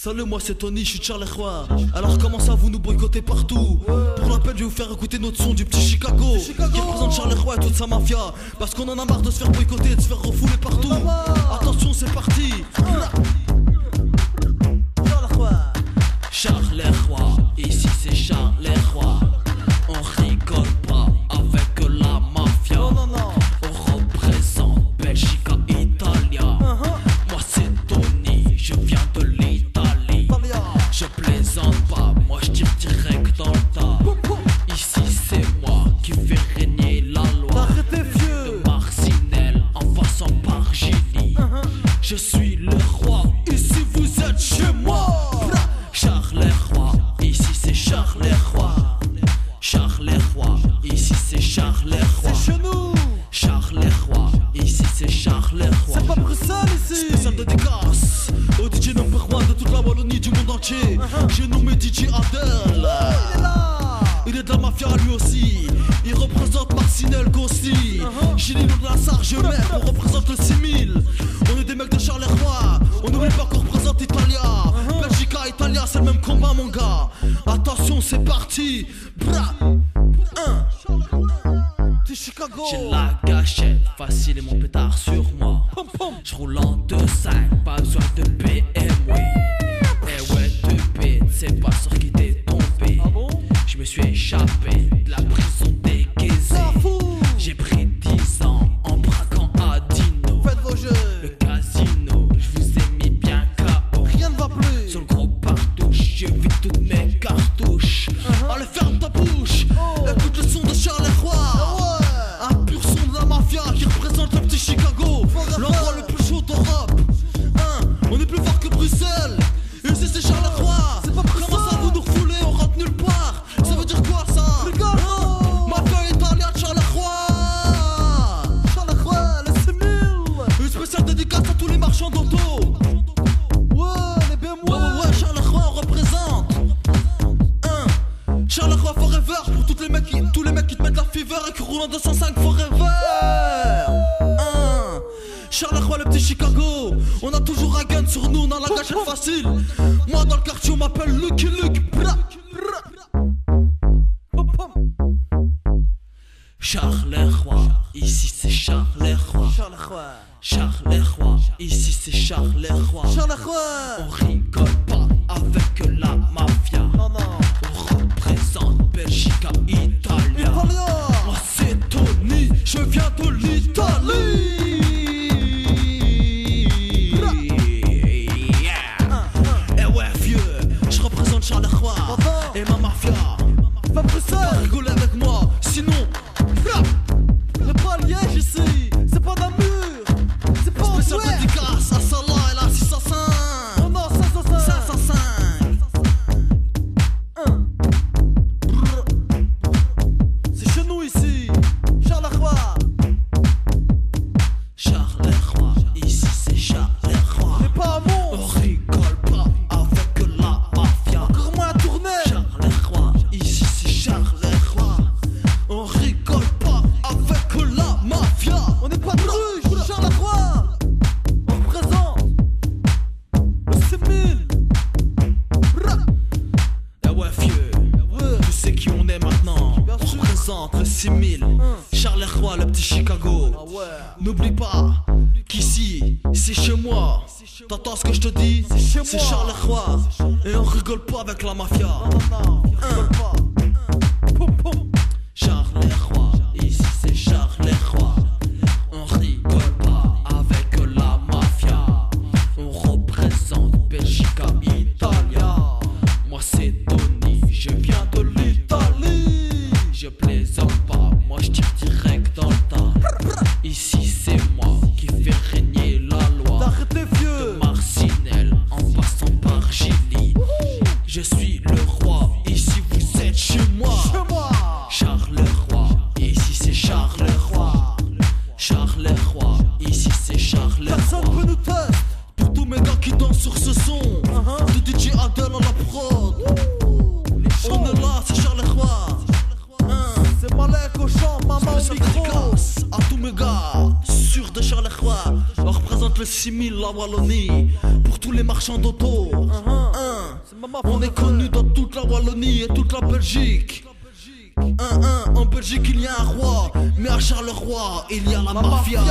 Salut, moi c'est Tony, je suis Charles Roy. Alors comment ça vous nous boycottez partout? Pour la peine je vais vous faire écouter notre son du petit Chicago, qui représente Charles Roy et toute sa mafia. Parce qu'on en a marre de se faire boycotter et de se faire refouler partout. Attention, c'est parti. Charles Roy, ici c'est Charles Roy. On rigole pas avec la mafia. On représente Belgique et Italia. Moi c'est Tony, je viens de l'Italie. Je plaisante pas, moi je tire direct dans le tas. Ici c'est moi qui fais régner la loi. De Marcinelle en passant par Gilly. Je suis le roi, ici vous êtes chez moi. Charles Roy, ici c'est Charles Roy. Charles Roy, ici c'est Charles Roy. C'est chez nous. Charles Roy, ici c'est Charles Roy. C'est pas Bruxelles ici. Spécial dédicace au DJ number one de toute la Wallonie, du monde entier. J'ai nommé DJ Adel. Il est là. Il est de la mafia lui aussi. Il représente Marcinelle Gossi. Gilles de la Sarge, on représente le 6000. On est des mecs de Charles Roy. On n'oublie pas qu'on représente Italia. Belgique, Italia, c'est le même combat mon gars. Attention, c'est parti. Bra. Chicago. J'ai la gâchette, facile et mon pétard sur moi. Je roule en 2-5, pas besoin de BMW. Eh ouais, 2B, c'est pas sur qui t'es tombé. Je me suis échappé de la prison déguisée. J'ai pris 10 ans en braquant à Dino. Faites vos jeux. Le casino, je vous ai mis bien KO. Rien ne va plus. Sur le gros partouche, je vide toutes mes cartouches. Allez, ferme ta bouche. Écoute le son de Charles Roy. Un pur son de la mafia qui représente le petit Chicago, l'endroit le plus chaud d'Europe. On est plus fort que Bruxelles. Et ici c'est Charles Roy. C'est pas Bruxelles. Comment ça vous nous refoulez, on rentre nulle part? Ça veut dire quoi ça? Mafia italienne, Charles Roy. Charles Roy, le 6000. Une spéciale dédicace à tous les marchands d'auto. Ouais, les BMW. Ouais, Charles Roy on représente. Charles Roy forever pour tous les mecs qui te mettent la fever et qui roulent en 205 forever. Charles Roy, le petit Chicago. On a toujours un gun sur nous, on a la gâchette facile. Moi dans le quartier on m'appelle Lucky Luke. Charles Roy, ici c'est Charles Roy. Charles Roy. Charles Roy, ici c'est Charles Roy. Charles Roy. On rigole pas avec la mafia. Non. On représente Belgique et Italia. Moi c'est Tony, je viens de l'Italie. Eh ouais vieux, je représente Charles Roy et ma mafia. Pas Bruxelles. Rigolez avec moi, sinon C'est pas Liège ici. C'est pas Namur. C'est pas spécial Antwerp. dédicace à Salah et la 605. Non, 505. 505. C'est chez nous ici. Charles Roy. Charles Roy, ici c'est Charles Roy. C'est pas un On monstre. rigole pas avec la mafia. Encore moins à tourner. Charles Roy, ici c'est Charles Roy. On rigole pas avec la mafia. On n'est pas de ruche. Charles Roy. On représente le 6000. Eh ouais vieux, tu sais qui on est maintenant. On sûr. représente le 6000. Charles Roy, le petit Chicago. Ah ouais. N'oublie pas qu'ici c'est chez moi. T'entends ce que je te dis? chez C'est moi. Charles Roy. Et on rigole pas avec la mafia. Non. Rigole pas. Poum, poum. Charles Roy, ici c'est Charles Roy. On rigole pas avec la mafia. On représente Belgique et Italia. Moi c'est Tony, je viens de l'Italie. Je plaisante pas, moi je tire direct dans le tas. Ici c'est moi qui fais régner la loi. Arrêtez vieux. Marcinelle en passant par Gilly. Je suis le roi, ici vous êtes chez moi. Chez moi. Charles Roy, ici c'est Charles Roy. Charles Roy, ici c'est Charles Personne Roy. peut nous tester. Pour tous mes gars qui dansent sur ce son, de DJ Adel à la prod. On est là, c'est Charles Roy. C'est Malek au chant, maman au Spécial micro. dédicace à tous mes gars sûrs de Charles Roy. On représente le 6000, la Wallonie. Pour tous les marchands d'auto. On est connu dans toute la Wallonie et toute la Belgique. 1-1, en Belgique il y a un roi, mais à Charleroi il y a la mafia.